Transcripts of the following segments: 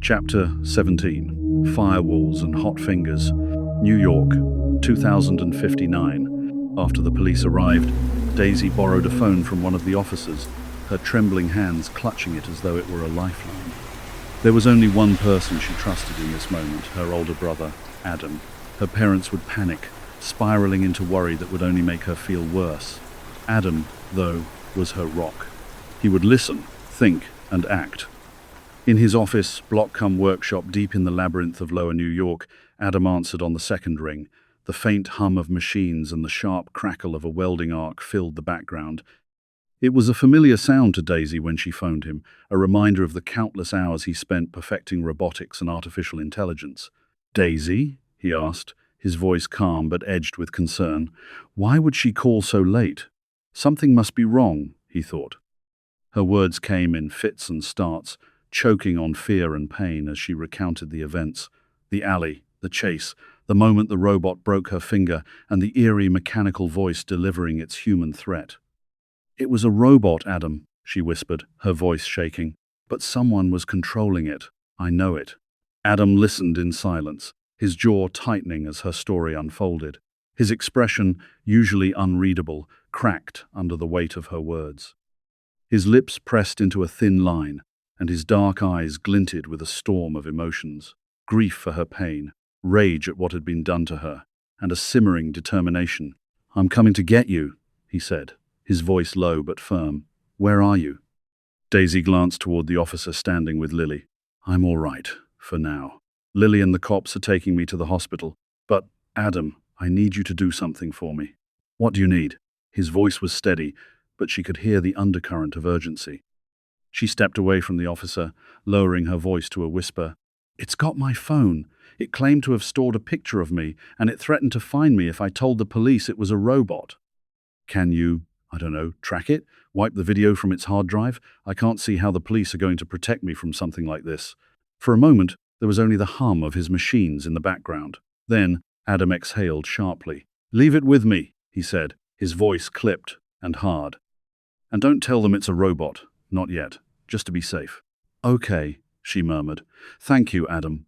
Chapter 17, Firewalls and Hot Fingers, New York, 2059. After the police arrived, Daisy borrowed a phone from one of the officers, her trembling hands clutching it as though it were a lifeline. There was only one person she trusted in this moment, her older brother, Adam. Her parents would panic, spiraling into worry that would only make her feel worse. Adam, though, was her rock. He would listen, think, and act. In his office, block-cum-workshop deep in the labyrinth of lower New York, Adam answered on the second ring. The faint hum of machines and the sharp crackle of a welding arc filled the background. It was a familiar sound to Daisy when she phoned him, a reminder of the countless hours he spent perfecting robotics and artificial intelligence. "Daisy?" he asked, his voice calm but edged with concern. Why would she call so late? Something must be wrong, he thought. Her words came in fits and starts, choking on fear and pain as she recounted the events. The alley, the chase, the moment the robot broke her finger, and the eerie mechanical voice delivering its human threat. "It was a robot, Adam," she whispered, her voice shaking. "But someone was controlling it. I know it." Adam listened in silence, his jaw tightening as her story unfolded. His expression, usually unreadable, cracked under the weight of her words. His lips pressed into a thin line, and his dark eyes glinted with a storm of emotions. Grief for her pain, rage at what had been done to her, and a simmering determination. "I'm coming to get you," he said, his voice low but firm. "Where are you?" Daisy glanced toward the officer standing with Lily. "I'm all right, for now. Lily and the cops are taking me to the hospital. But, Adam, I need you to do something for me." "What do you need?" His voice was steady, but she could hear the undercurrent of urgency. She stepped away from the officer, lowering her voice to a whisper. "It's got my phone. It claimed to have stored a picture of me, and it threatened to find me if I told the police it was a robot." "Can you, track it? Wipe the video from its hard drive? I can't see how the police are going to protect me from something like this." For a moment, there was only the hum of his machines in the background. Then, Adam exhaled sharply. "Leave it with me," he said, his voice clipped and hard. "And don't tell them it's a robot. Not yet. Just to be safe." "Okay," she murmured. "Thank you, Adam."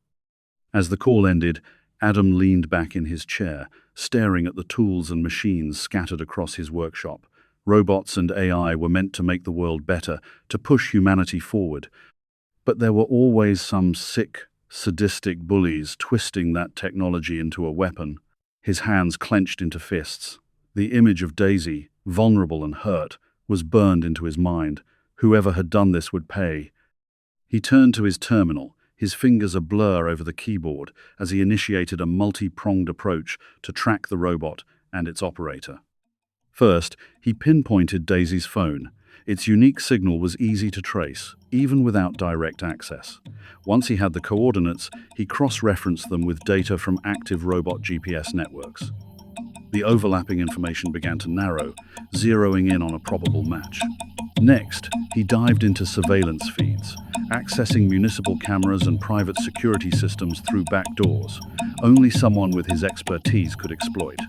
As the call ended, Adam leaned back in his chair, staring at the tools and machines scattered across his workshop. Robots and AI were meant to make the world better, to push humanity forward. But there were always some sick, sadistic bullies twisting that technology into a weapon. His hands clenched into fists. The image of Daisy, vulnerable and hurt, was burned into his mind. Whoever had done this would pay. He turned to his terminal, his fingers a blur over the keyboard, as he initiated a multi-pronged approach to track the robot and its operator. First, he pinpointed Daisy's phone. Its unique signal was easy to trace, even without direct access. Once he had the coordinates, he cross-referenced them with data from active robot GPS networks. The overlapping information began to narrow, zeroing in on a probable match. Next, he dived into surveillance feeds, accessing municipal cameras and private security systems through back doors. Only someone with his expertise could exploit.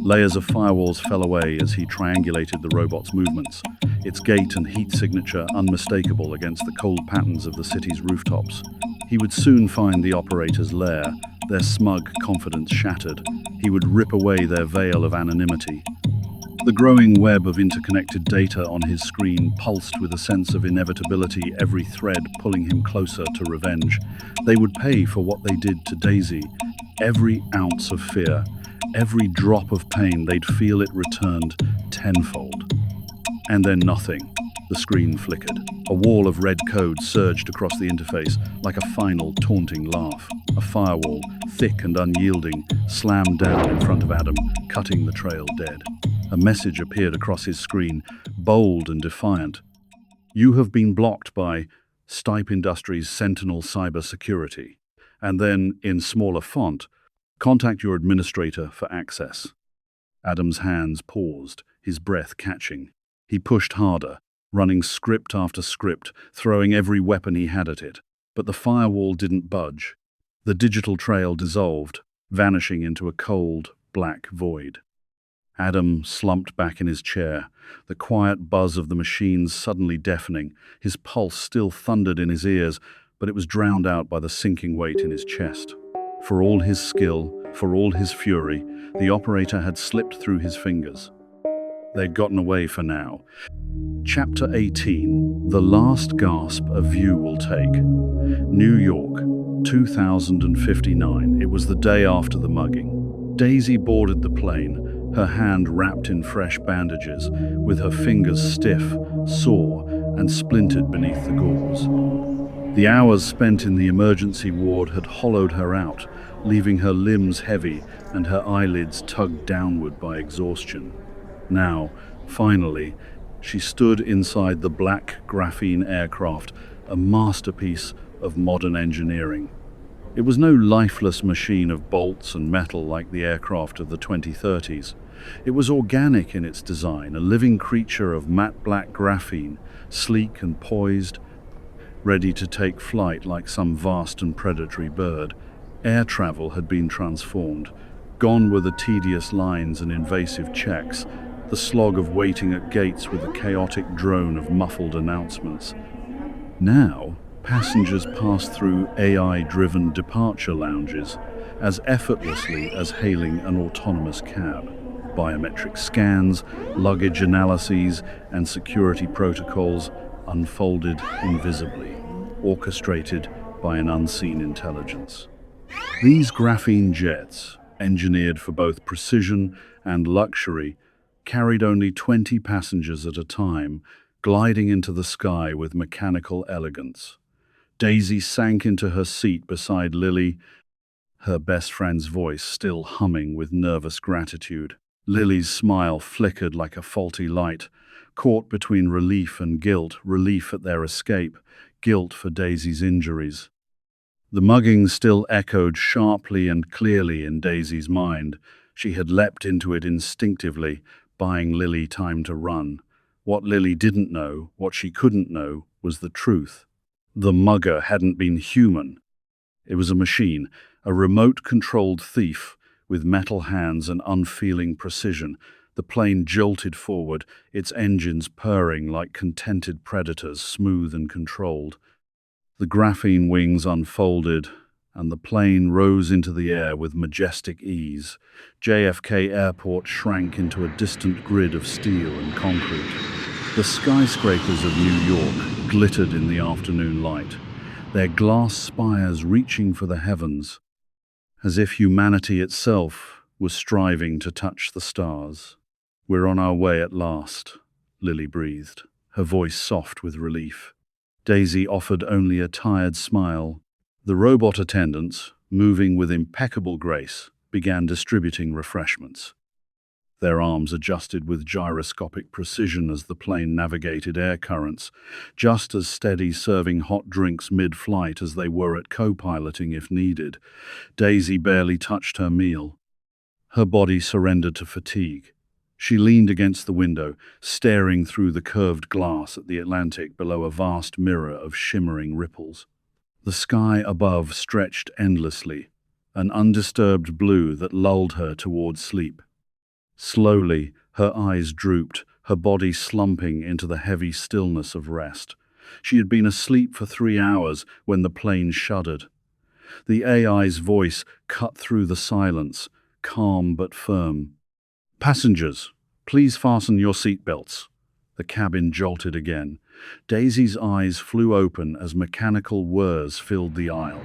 Layers of firewalls fell away as he triangulated the robot's movements, its gait and heat signature unmistakable against the cold patterns of the city's rooftops. He would soon find the operator's lair, their smug confidence shattered. He would rip away their veil of anonymity. The growing web of interconnected data on his screen pulsed with a sense of inevitability, every thread pulling him closer to revenge. They would pay for what they did to Daisy. Every ounce of fear, every drop of pain, they'd feel it returned tenfold. And then nothing. The screen flickered. A wall of red code surged across the interface like a final taunting laugh. A firewall, thick and unyielding, slammed down in front of Adam, cutting the trail dead. A message appeared across his screen, bold and defiant. "You have been blocked by Stipe Industries Sentinel Cybersecurity." And then, in smaller font, "Contact your administrator for access." Adam's hands paused, his breath catching. He pushed harder, running script after script, throwing every weapon he had at it. But the firewall didn't budge. The digital trail dissolved, vanishing into a cold, black void. Adam slumped back in his chair, the quiet buzz of the machines suddenly deafening. His pulse still thundered in his ears, but it was drowned out by the sinking weight in his chest. For all his skill, for all his fury, the operator had slipped through his fingers. They'd gotten away for now. Chapter 18. The Last Gasp a View Will Take. New York, 2059. It was the day after the mugging. Daisy boarded the plane, her hand wrapped in fresh bandages, with her fingers stiff, sore, and splintered beneath the gauze. The hours spent in the emergency ward had hollowed her out, leaving her limbs heavy and her eyelids tugged downward by exhaustion. Now, finally, she stood inside the black graphene aircraft, a masterpiece of modern engineering. It was no lifeless machine of bolts and metal like the aircraft of the 2030s. It was organic in its design, a living creature of matte black graphene, sleek and poised, ready to take flight like some vast and predatory bird. Air travel had been transformed. Gone were the tedious lines and invasive checks, the slog of waiting at gates with a chaotic drone of muffled announcements. Now, passengers passed through AI-driven departure lounges as effortlessly as hailing an autonomous cab. Biometric scans, luggage analyses, and security protocols unfolded invisibly, orchestrated by an unseen intelligence. These graphene jets, engineered for both precision and luxury, carried only 20 passengers at a time, gliding into the sky with mechanical elegance. Daisy sank into her seat beside Lily, her best friend's voice still humming with nervous gratitude. Lily's smile flickered like a faulty light, caught between relief and guilt, relief at their escape, guilt for Daisy's injuries. The mugging still echoed sharply and clearly in Daisy's mind. She had leapt into it instinctively, buying Lily time to run. What Lily didn't know, what she couldn't know, was the truth. The mugger hadn't been human. It was a machine, a remote-controlled thief, with metal hands and unfeeling precision. The plane jolted forward, its engines purring like contented predators, smooth and controlled. The graphene wings unfolded, and the plane rose into the air with majestic ease. JFK Airport shrank into a distant grid of steel and concrete. The skyscrapers of New York glittered in the afternoon light, their glass spires reaching for the heavens, as if humanity itself was striving to touch the stars. "We're on our way at last," Lily breathed, her voice soft with relief. Daisy offered only a tired smile. The robot attendants, moving with impeccable grace, began distributing refreshments. Their arms adjusted with gyroscopic precision as the plane navigated air currents, just as steady serving hot drinks mid-flight as they were at co-piloting if needed. Daisy barely touched her meal. Her body surrendered to fatigue. She leaned against the window, staring through the curved glass at the Atlantic below a vast mirror of shimmering ripples. The sky above stretched endlessly, an undisturbed blue that lulled her towards sleep. Slowly, her eyes drooped, her body slumping into the heavy stillness of rest. She had been asleep for 3 hours when the plane shuddered. The AI's voice cut through the silence, calm but firm. "Passengers, please fasten your seatbelts." The cabin jolted again. Daisy's eyes flew open as mechanical whirs filled the aisle.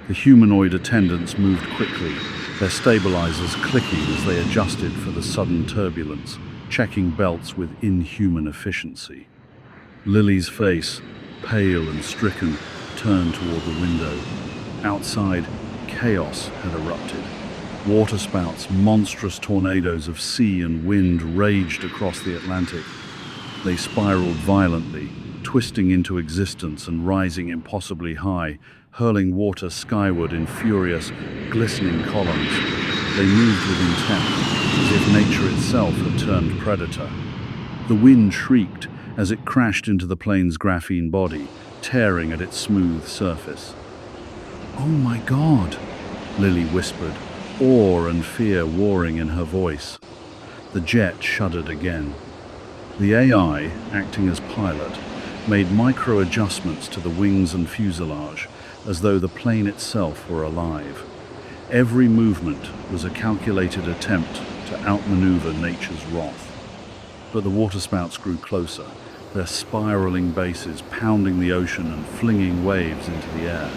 The humanoid attendants moved quickly, their stabilizers clicking as they adjusted for the sudden turbulence, checking belts with inhuman efficiency. Lily's face, pale and stricken, turned toward the window. Outside, chaos had erupted. Waterspouts, monstrous tornadoes of sea and wind raged across the Atlantic. They spiraled violently, twisting into existence and rising impossibly high, hurling water skyward in furious, glistening columns. They moved with intent, as if nature itself had turned predator. The wind shrieked as it crashed into the plane's graphene body, tearing at its smooth surface. "Oh my God," Lily whispered, awe and fear warring in her voice. The jet shuddered again. The AI, acting as pilot, made micro-adjustments to the wings and fuselage, as though the plane itself were alive. Every movement was a calculated attempt to outmaneuver nature's wrath. But the waterspouts grew closer, their spiraling bases pounding the ocean and flinging waves into the air.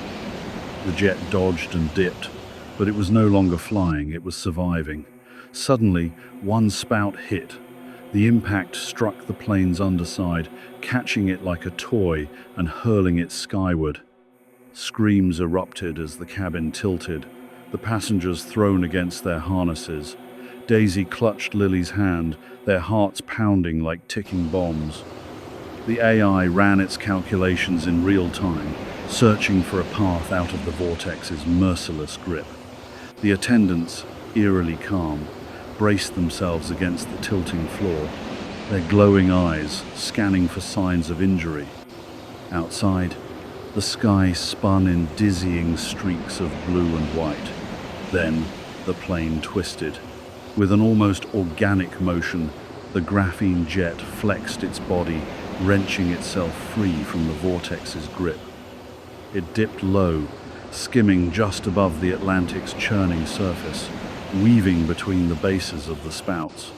The jet dodged and dipped, but it was no longer flying, it was surviving. Suddenly, one spout hit. The impact struck the plane's underside, catching it like a toy and hurling it skyward. Screams erupted as the cabin tilted, the passengers thrown against their harnesses. Daisy clutched Lily's hand, their hearts pounding like ticking bombs. The AI ran its calculations in real time, searching for a path out of the vortex's merciless grip. The attendants, eerily calm, braced themselves against the tilting floor, their glowing eyes scanning for signs of injury. Outside, the sky spun in dizzying streaks of blue and white. Then, the plane twisted. With an almost organic motion, the graphene jet flexed its body, wrenching itself free from the vortex's grip. It dipped low, skimming just above the Atlantic's churning surface, weaving between the bases of the spouts.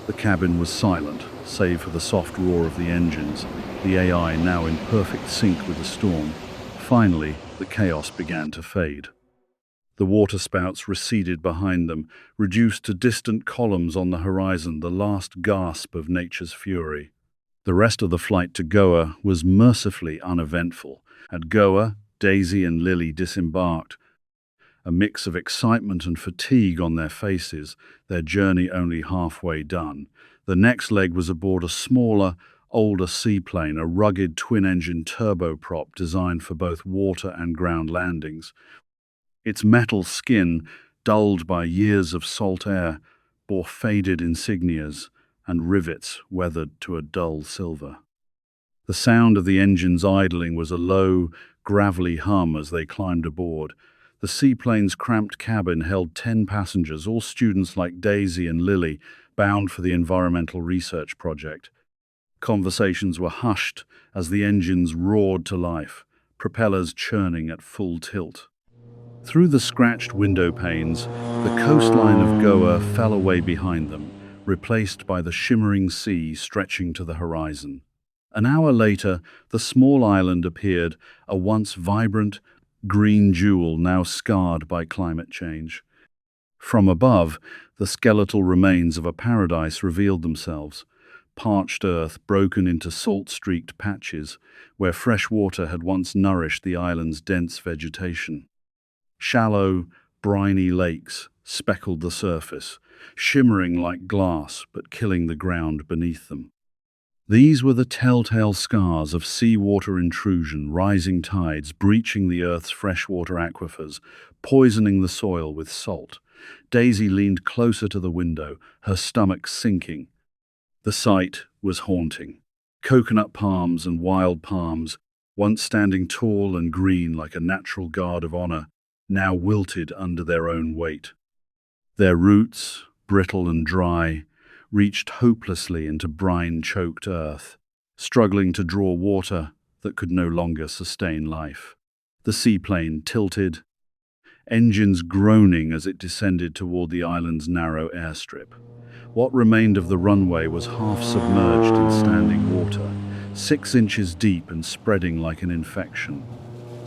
The cabin was silent, save for the soft roar of the engines, the AI now in perfect sync with the storm. Finally, the chaos began to fade. The waterspouts receded behind them, reduced to distant columns on the horizon, the last gasp of nature's fury. The rest of the flight to Goa was mercifully uneventful. At Goa, Daisy and Lily disembarked, a mix of excitement and fatigue on their faces, their journey only halfway done. The next leg was aboard a smaller, older seaplane, a rugged twin-engine turboprop designed for both water and ground landings. Its metal skin, dulled by years of salt air, bore faded insignias and rivets weathered to a dull silver. The sound of the engines idling was a low, gravelly hum as they climbed aboard. The seaplane's cramped cabin held 10 passengers, all students like Daisy and Lily, bound for the environmental research project. Conversations were hushed as the engines roared to life, propellers churning at full tilt. Through the scratched window panes, the coastline of Goa fell away behind them, replaced by the shimmering sea stretching to the horizon. An hour later, the small island appeared, a once vibrant, green jewel now scarred by climate change. From above, the skeletal remains of a paradise revealed themselves, parched earth broken into salt-streaked patches, where fresh water had once nourished the island's dense vegetation. Shallow, briny lakes speckled the surface, shimmering like glass but killing the ground beneath them. These were the telltale scars of seawater intrusion, rising tides breaching the Earth's freshwater aquifers, poisoning the soil with salt. Daisy leaned closer to the window, her stomach sinking. The sight was haunting. Coconut palms and wild palms, once standing tall and green like a natural guard of honor, now wilted under their own weight. Their roots, brittle and dry, reached hopelessly into brine-choked earth, struggling to draw water that could no longer sustain life. The seaplane tilted, engines groaning as it descended toward the island's narrow airstrip. What remained of the runway was half submerged in standing water, 6 inches deep and spreading like an infection.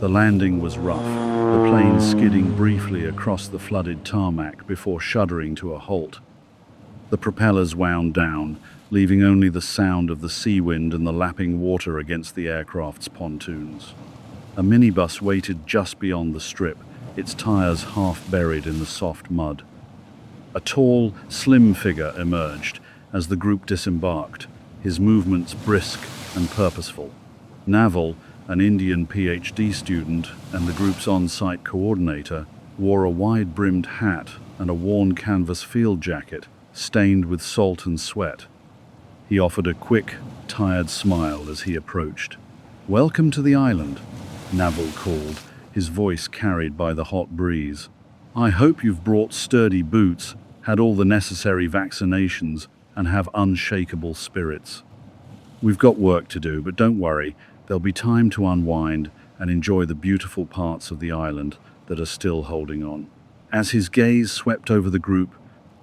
The landing was rough, the plane skidding briefly across the flooded tarmac before shuddering to a halt. The propellers wound down, leaving only the sound of the sea wind and the lapping water against the aircraft's pontoons. A minibus waited just beyond the strip, its tires half buried in the soft mud. A tall, slim figure emerged as the group disembarked, his movements brisk and purposeful. Naval, an Indian PhD student and the group's on-site coordinator, wore a wide-brimmed hat and a worn canvas field jacket stained with salt and sweat. He offered a quick, tired smile as he approached. "Welcome to the island," Naval called, his voice carried by the hot breeze. "I hope you've brought sturdy boots, had all the necessary vaccinations, and have unshakable spirits. We've got work to do, but don't worry, there'll be time to unwind and enjoy the beautiful parts of the island that are still holding on. As his gaze swept over the group,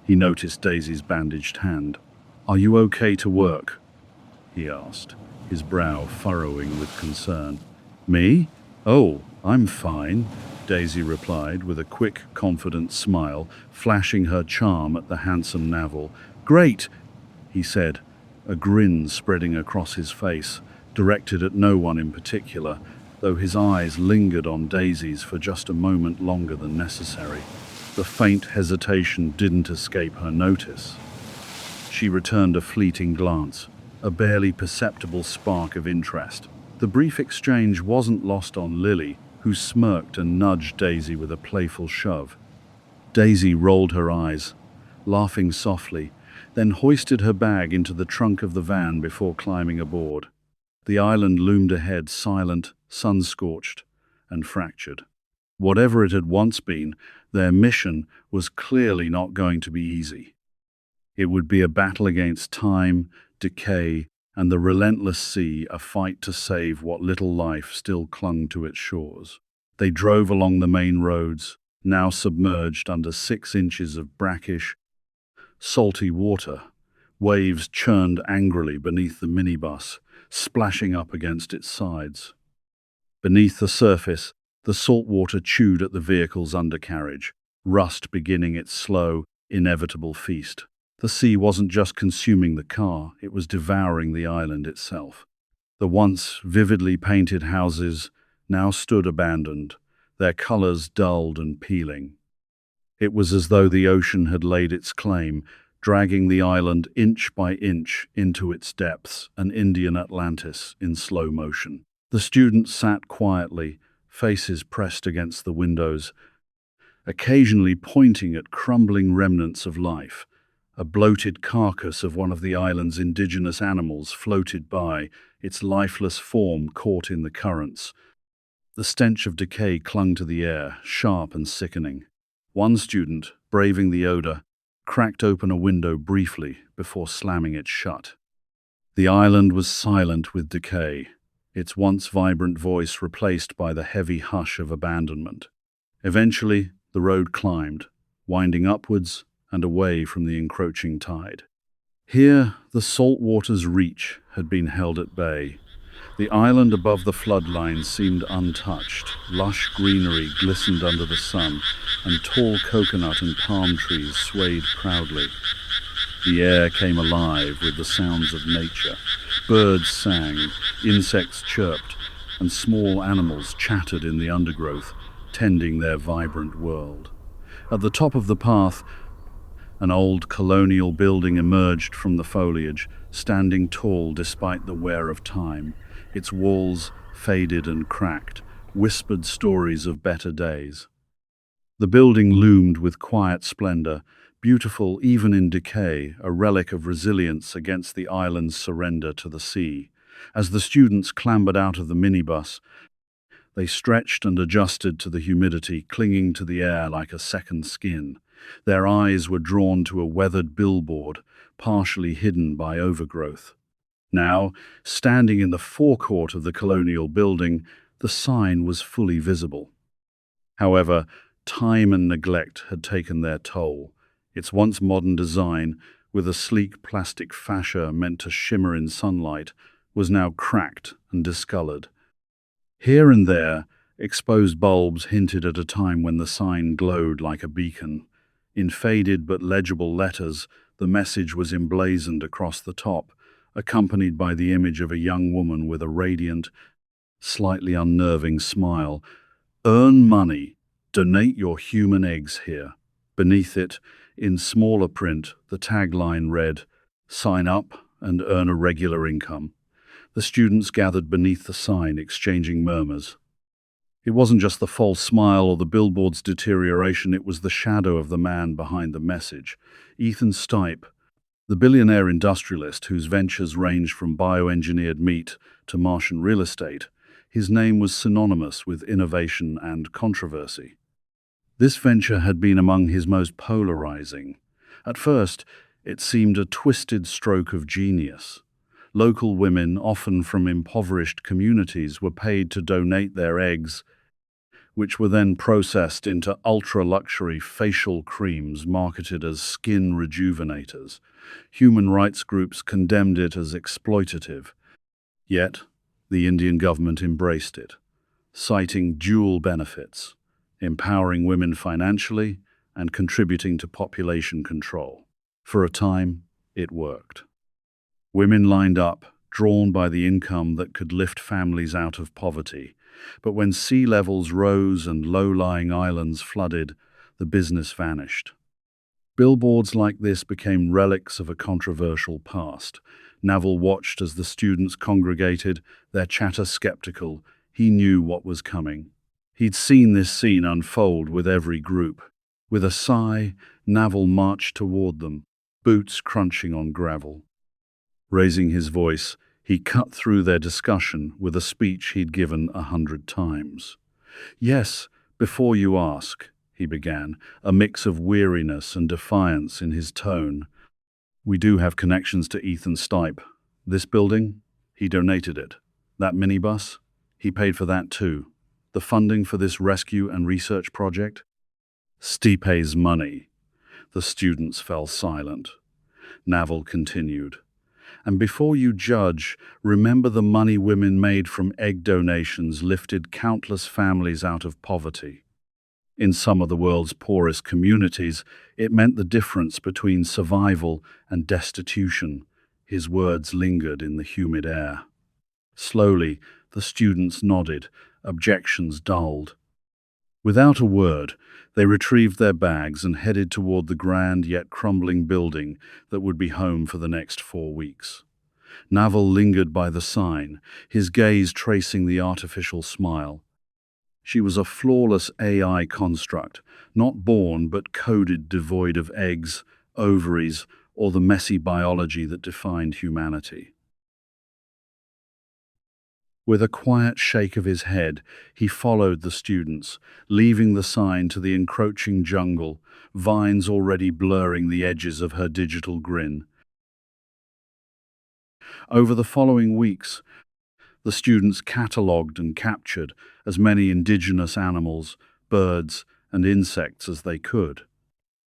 he noticed Daisy's bandaged hand. "Are you okay to work?" he asked, his brow furrowing with concern. "Me? Oh, I'm fine," Daisy replied with a quick, confident smile, flashing her charm at the handsome naval. "Great," he said, a grin spreading across his face, directed at no one in particular, though his eyes lingered on Daisy's for just a moment longer than necessary. The faint hesitation didn't escape her notice. She returned a fleeting glance, a barely perceptible spark of interest. The brief exchange wasn't lost on Lily, who smirked and nudged Daisy with a playful shove. Daisy rolled her eyes, laughing softly, then hoisted her bag into the trunk of the van before climbing aboard. The island loomed ahead, silent, sun-scorched, and fractured. Whatever it had once been, their mission was clearly not going to be easy. It would be a battle against time, decay, and the relentless sea, a fight to save what little life still clung to its shores. They drove along the main roads, now submerged under 6 inches of brackish, salty water. Waves churned angrily beneath the minibus, splashing up against its sides. Beneath the surface, the salt water chewed at the vehicle's undercarriage, rust beginning its slow, inevitable feast. The sea wasn't just consuming the car, it was devouring the island itself. The once vividly painted houses now stood abandoned, their colors dulled and peeling. It was as though the ocean had laid its claim, dragging the island inch by inch into its depths, an Indian Atlantis in slow motion. The students sat quietly, faces pressed against the windows, occasionally pointing at crumbling remnants of life. A bloated carcass of one of the island's indigenous animals floated by, its lifeless form caught in the currents. The stench of decay clung to the air, sharp and sickening. One student, braving the odor, cracked open a window briefly before slamming it shut. The island was silent with decay, its once vibrant voice replaced by the heavy hush of abandonment. Eventually, the road climbed, winding upwards and away from the encroaching tide. Here, the salt water's reach had been held at bay. The island above the floodline seemed untouched. Lush greenery glistened under the sun, and tall coconut and palm trees swayed proudly. The air came alive with the sounds of nature. Birds sang, insects chirped, and small animals chattered in the undergrowth, tending their vibrant world. At the top of the path, an old colonial building emerged from the foliage, standing tall despite the wear of time. Its walls, faded and cracked, whispered stories of better days. The building loomed with quiet splendor, beautiful even in decay, a relic of resilience against the island's surrender to the sea. As the students clambered out of the minibus, they stretched and adjusted to the humidity, clinging to the air like a second skin. Their eyes were drawn to a weathered billboard, partially hidden by overgrowth. Now, standing in the forecourt of the colonial building, the sign was fully visible. However, time and neglect had taken their toll. Its once modern design, with a sleek plastic fascia meant to shimmer in sunlight, was now cracked and discolored. Here and there, exposed bulbs hinted at a time when the sign glowed like a beacon. In faded but legible letters, the message was emblazoned across the top, accompanied by the image of a young woman with a radiant, slightly unnerving smile. "Earn money. Donate your human eggs here." Beneath it, in smaller print, the tagline read, "Sign up and earn a regular income." The students gathered beneath the sign, exchanging murmurs. It wasn't just the false smile or the billboard's deterioration, it was the shadow of the man behind the message. Ethan Stipe, the billionaire industrialist whose ventures ranged from bioengineered meat to Martian real estate, his name was synonymous with innovation and controversy. This venture had been among his most polarizing. At first, it seemed a twisted stroke of genius. Local women, often from impoverished communities, were paid to donate their eggs, which were then processed into ultra-luxury facial creams marketed as skin rejuvenators. Human rights groups condemned it as exploitative. Yet, the Indian government embraced it, citing dual benefits: empowering women financially and contributing to population control. For a time, it worked. Women lined up, drawn by the income that could lift families out of poverty. But when sea levels rose and low-lying islands flooded, the business vanished. Billboards like this became relics of a controversial past. Naval watched as the students congregated, their chatter skeptical. He knew what was coming. He'd seen this scene unfold with every group. With a sigh, Naval marched toward them, boots crunching on gravel. Raising his voice, he cut through their discussion with a speech he'd given 100 times. "Yes, before you ask," he began, a mix of weariness and defiance in his tone. "We do have connections to Ethan Stipe. This building? He donated it. That minibus? He paid for that too. The funding for this rescue and research project? Stipe's money." The students fell silent. Naval continued. "And before you judge, remember the money women made from egg donations lifted countless families out of poverty. In some of the world's poorest communities, it meant the difference between survival and destitution." His words lingered in the humid air. Slowly, the students nodded, objections dulled. Without a word, they retrieved their bags and headed toward the grand yet crumbling building that would be home for the next 4 weeks. Naval lingered by the sign, his gaze tracing the artificial smile. She was a flawless AI construct, not born but coded, devoid of eggs, ovaries, or the messy biology that defined humanity. With a quiet shake of his head, he followed the students, leaving the sign to the encroaching jungle, vines already blurring the edges of her digital grin. Over the following weeks, the students catalogued and captured as many indigenous animals, birds, and insects as they could.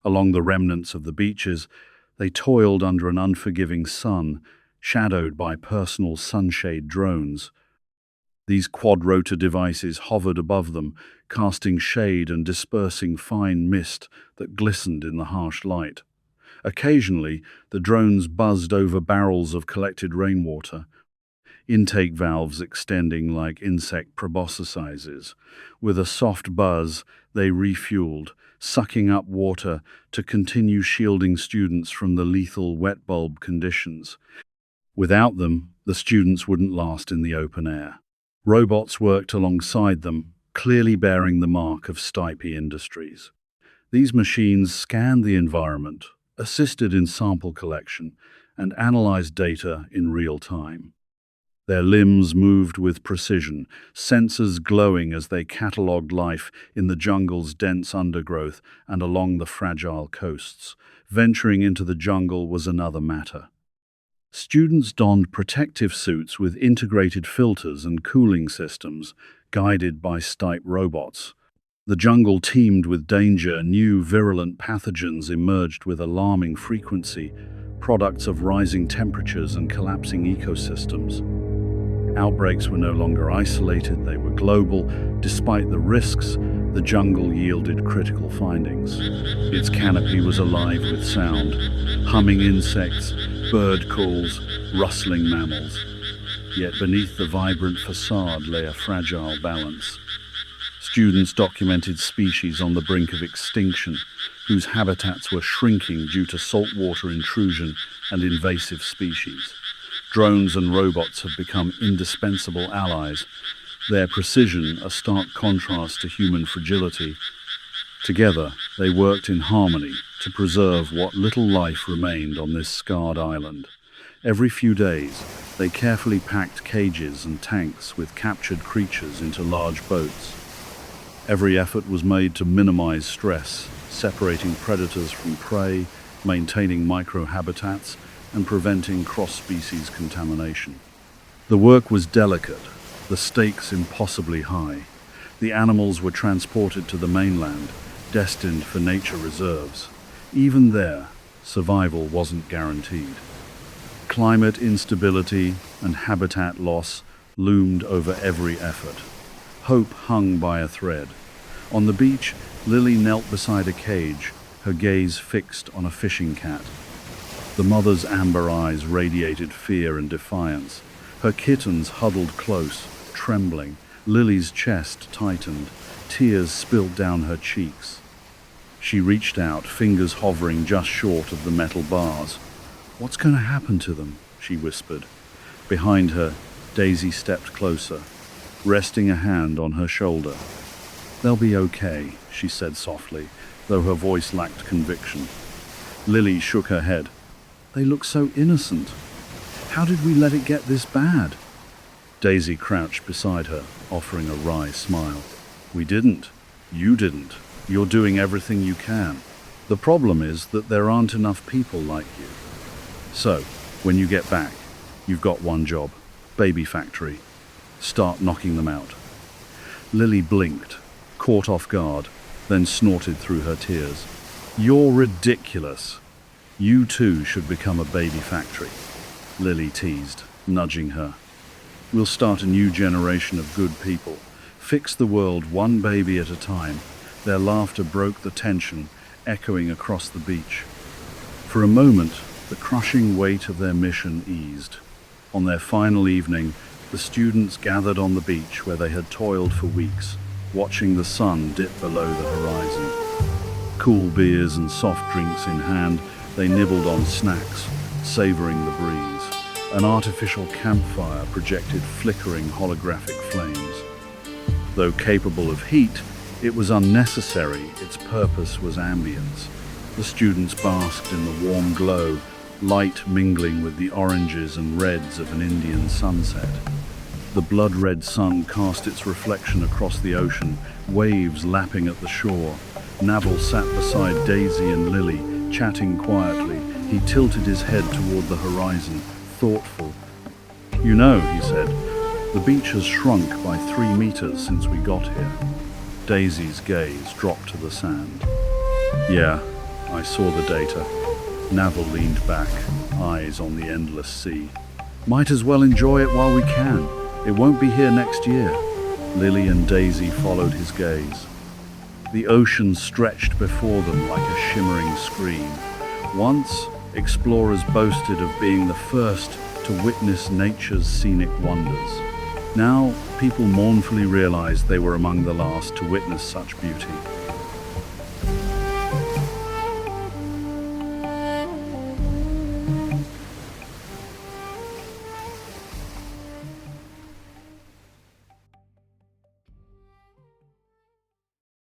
Along the remnants of the beaches, they toiled under an unforgiving sun, shadowed by personal sunshade drones. These quad-rotor devices hovered above them, casting shade and dispersing fine mist that glistened in the harsh light. Occasionally, the drones buzzed over barrels of collected rainwater, intake valves extending like insect proboscises. With a soft buzz, they refueled, sucking up water to continue shielding students from the lethal wet bulb conditions. Without them, the students wouldn't last in the open air. Robots worked alongside them, clearly bearing the mark of Stipe Industries. These machines scanned the environment, assisted in sample collection, and analyzed data in real time. Their limbs moved with precision, sensors glowing as they catalogued life in the jungle's dense undergrowth and along the fragile coasts. Venturing into the jungle was another matter. Students donned protective suits with integrated filters and cooling systems, guided by Stipe robots. The jungle teemed with danger. New virulent pathogens emerged with alarming frequency, products of rising temperatures and collapsing ecosystems. Outbreaks were no longer isolated, they were global. Despite the risks, the jungle yielded critical findings. Its canopy was alive with sound, humming insects, bird calls, rustling mammals. Yet beneath the vibrant facade lay a fragile balance. Students documented species on the brink of extinction, whose habitats were shrinking due to saltwater intrusion and invasive species. Drones and robots have become indispensable allies, their precision a stark contrast to human fragility. Together, they worked in harmony to preserve what little life remained on this scarred island. Every few days, they carefully packed cages and tanks with captured creatures into large boats. Every effort was made to minimize stress, separating predators from prey, maintaining microhabitats, and preventing cross-species contamination. The work was delicate, the stakes impossibly high. The animals were transported to the mainland, destined for nature reserves. Even there, survival wasn't guaranteed. Climate instability and habitat loss loomed over every effort. Hope hung by a thread. On the beach, Lily knelt beside a cage, her gaze fixed on a fishing cat. The mother's amber eyes radiated fear and defiance. Her kittens huddled close, trembling. Lily's chest tightened. Tears spilled down her cheeks. She reached out, fingers hovering just short of the metal bars. "What's going to happen to them?" she whispered. Behind her, Daisy stepped closer, resting a hand on her shoulder. "They'll be okay," she said softly, though her voice lacked conviction. Lily shook her head. "They look so innocent. How did we let it get this bad?" Daisy crouched beside her, offering a wry smile. "We didn't. You didn't. You're doing everything you can. The problem is that there aren't enough people like you. So, when you get back, you've got one job. Baby factory. Start knocking them out." Lily blinked, caught off guard, then snorted through her tears. "You're ridiculous. You too should become a baby factory," Lily teased, nudging her. "We'll start a new generation of good people. Fix the world one baby at a time." Their laughter broke the tension, echoing across the beach. For a moment, the crushing weight of their mission eased. On their final evening, the students gathered on the beach where they had toiled for weeks, watching the sun dip below the horizon. Cool beers and soft drinks in hand, they nibbled on snacks, savoring the breeze. An artificial campfire projected flickering holographic flames. Though capable of heat, it was unnecessary. Its purpose was ambience. The students basked in the warm glow, light mingling with the oranges and reds of an Indian sunset. The blood-red sun cast its reflection across the ocean, waves lapping at the shore. Navel sat beside Daisy and Lily, chatting quietly. He tilted his head toward the horizon, thoughtful. "You know," he said, "the beach has shrunk by 3 meters since we got here." Daisy's gaze dropped to the sand. "Yeah, I saw the data." Navel leaned back, eyes on the endless sea. "Might as well enjoy it while we can. It won't be here next year." Lily and Daisy followed his gaze. The ocean stretched before them like a shimmering screen. Once, explorers boasted of being the first to witness nature's scenic wonders. Now, people mournfully realized they were among the last to witness such beauty.